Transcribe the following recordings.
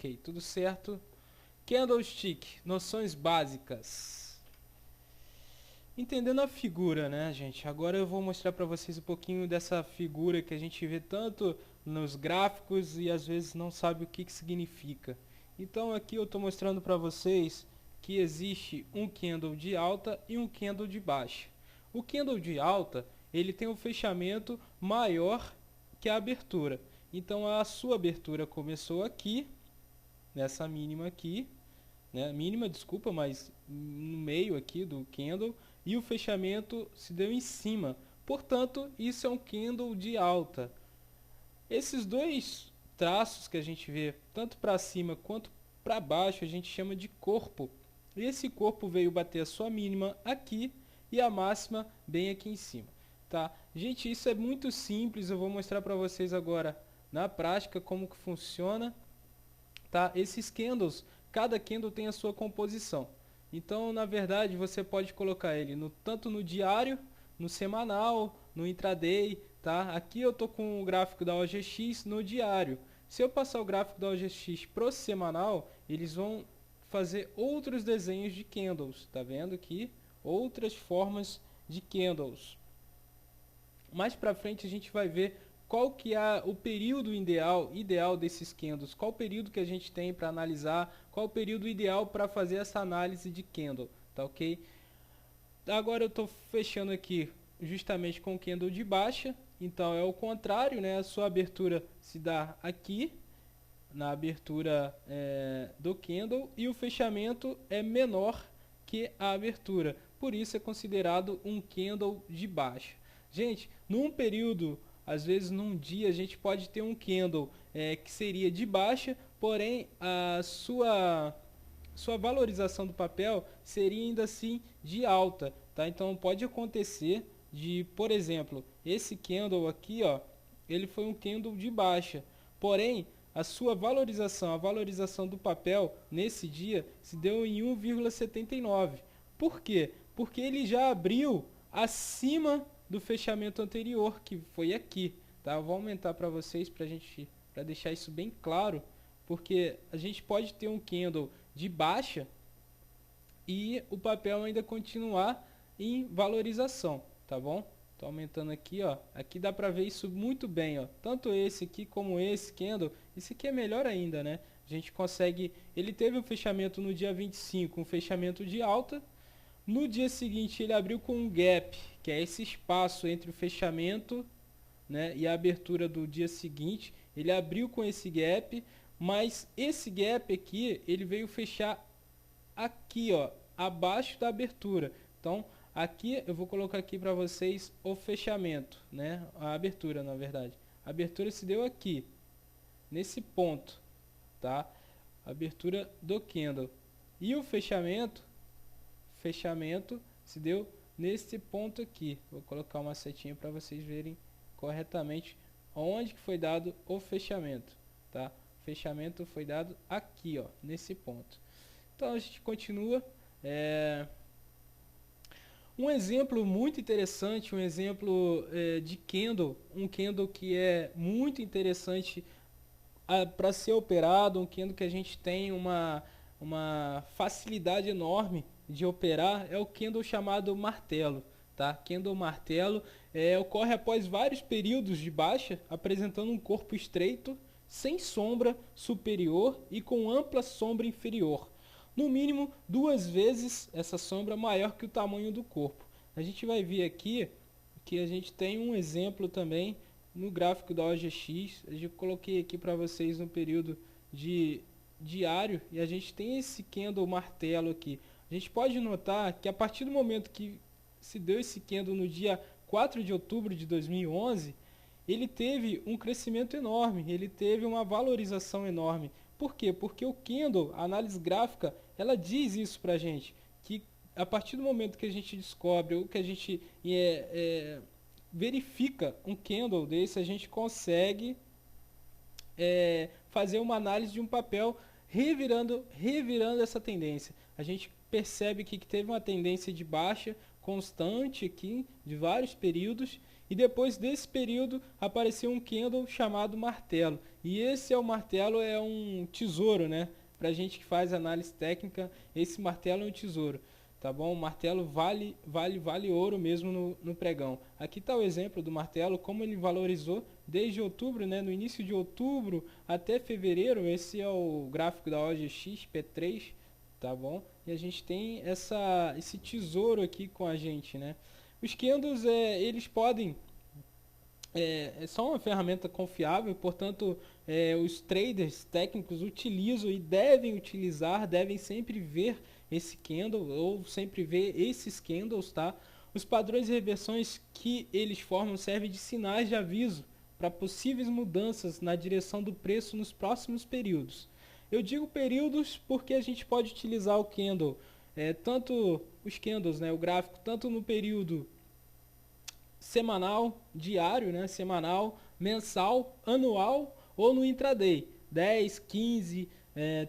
Ok, tudo certo. Candlestick, noções básicas. Entendendo a figura, né, gente? Agora eu vou mostrar para vocês um pouquinho dessa figura que a gente vê tanto nos gráficos e às vezes não sabe o que significa. Então aqui eu estou mostrando para vocês que existe um candle de alta e um candle de baixa. O candle de alta, ele tem um fechamento maior que a abertura. Então a sua abertura começou aqui, nessa mínima aqui, né? Mínima, desculpa, mas no meio aqui do candle, e o fechamento se deu em cima. Portanto, isso é um candle de alta. Esses dois traços que a gente vê, tanto para cima quanto para baixo, a gente chama de corpo. E esse corpo veio bater a sua mínima aqui e a máxima bem aqui em cima. Tá? Gente, isso é muito simples, eu vou mostrar para vocês agora na prática como que funciona. Tá? Esses candles, cada candle tem a sua composição. Então, na verdade, você pode colocar ele tanto no diário, no semanal, no intraday. Tá? Aqui eu estou com o gráfico da OGX no diário. Se eu passar o gráfico da OGX para o semanal, eles vão fazer outros desenhos de candles. Tá vendo aqui? Outras formas de candles. Mais para frente a gente vai ver qual que é o período ideal desses candles, qual o período que a gente tem para analisar, qual o período ideal para fazer essa análise de candle, tá ok? Agora eu estou fechando aqui justamente com o candle de baixa, então é o contrário, né? A sua abertura se dá aqui, na abertura do candle, e o fechamento é menor que a abertura, por isso é considerado um candle de baixa. Gente, num período, às vezes num dia, a gente pode ter um candle que seria de baixa, porém a sua valorização do papel seria ainda assim de alta, tá? Então pode acontecer de, por exemplo, esse candle aqui, ó, ele foi um candle de baixa, porém a sua valorização, a valorização do papel nesse dia se deu em 1,79. Por quê? Porque ele já abriu acima do fechamento anterior, que foi aqui, tá? Eu vou aumentar para vocês para deixar isso bem claro, porque a gente pode ter um candle de baixa e o papel ainda continuar em valorização, tá bom? Tô aumentando aqui, ó. Aqui dá para ver isso muito bem, ó. Tanto esse aqui como esse candle. Esse aqui é melhor ainda, né? A gente consegue... Ele teve um fechamento no dia 25, um fechamento de alta. No dia seguinte ele abriu com um gap, que é esse espaço entre o fechamento, né, e a abertura do dia seguinte. Ele abriu com esse gap, mas esse gap aqui, ele veio fechar aqui, ó, abaixo da abertura. Então, aqui eu vou colocar aqui para vocês o fechamento, né? A abertura, na verdade. A abertura se deu aqui, nesse ponto, tá? Abertura do candle. E o fechamento se deu nesse ponto aqui. Vou colocar uma setinha para vocês verem corretamente onde que foi dado o fechamento, tá? O fechamento foi dado aqui, ó, nesse ponto. Então a gente continua. Um exemplo muito interessante, um exemplo de candle, um candle que é muito interessante para ser operado, um candle que a gente tem uma facilidade enorme de operar, é o candle chamado martelo. Tá? Candle martelo ocorre após vários períodos de baixa, apresentando um corpo estreito, sem sombra superior e com ampla sombra inferior. No mínimo 2 vezes essa sombra maior que o tamanho do corpo. A gente vai ver aqui que a gente tem um exemplo também no gráfico da OGX. Eu coloquei aqui para vocês no período de diário e a gente tem esse candle martelo aqui. A gente pode notar que a partir do momento que se deu esse candle no dia 4 de outubro de 2011, ele teve um crescimento enorme, ele teve uma valorização enorme. Por quê? Porque o candle, a análise gráfica, ela diz isso pra gente, que a partir do momento que a gente descobre ou que a gente verifica um candle desse, a gente consegue fazer uma análise de um papel revirando essa tendência. A gente percebe que teve uma tendência de baixa, constante aqui de vários períodos, e depois desse período apareceu um candle chamado martelo. E esse martelo é um tesouro, né? Pra gente que faz análise técnica, esse martelo é um tesouro, tá bom? O martelo vale ouro mesmo no pregão. Aqui está o exemplo do martelo, como ele valorizou desde outubro, né? No início de outubro até fevereiro. Esse é o gráfico da OGX P3, tá bom? E a gente tem esse tesouro aqui com a gente, né? Os candles, eles podem... são uma ferramenta confiável, portanto, os traders técnicos utilizam e devem utilizar, devem sempre ver esse candle ou sempre ver esses candles, tá? Os padrões e reversões que eles formam servem de sinais de aviso para possíveis mudanças na direção do preço nos próximos períodos. Eu digo períodos porque a gente pode utilizar o candle, tanto os candles, né, o gráfico, tanto no período semanal, diário, né, semanal, mensal, anual ou no intraday. 10, 15,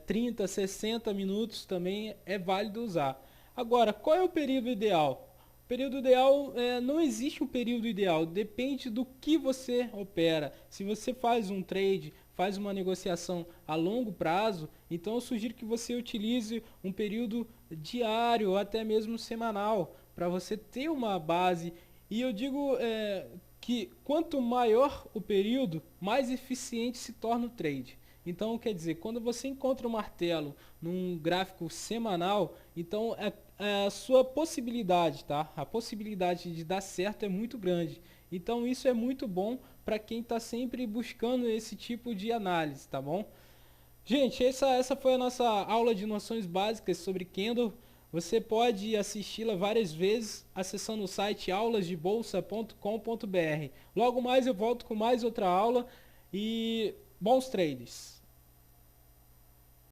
30, 60 minutos também é válido usar. Agora, qual é o período ideal? O período ideal, não existe um período ideal, depende do que você opera. Se você faz um trade, faz uma negociação a longo prazo, então eu sugiro que você utilize um período diário ou até mesmo semanal, para você ter uma base. E eu digo que quanto maior o período, mais eficiente se torna o trade. Então, quer dizer, quando você encontra um martelo num gráfico semanal, então a sua possibilidade, tá? A possibilidade de dar certo é muito grande. Então, isso é muito bom para quem está sempre buscando esse tipo de análise, tá bom? Gente, essa foi a nossa aula de noções básicas sobre candle. Você pode assisti-la várias vezes acessando o site aulasdebolsa.com.br. Logo mais eu volto com mais outra aula e bons trades!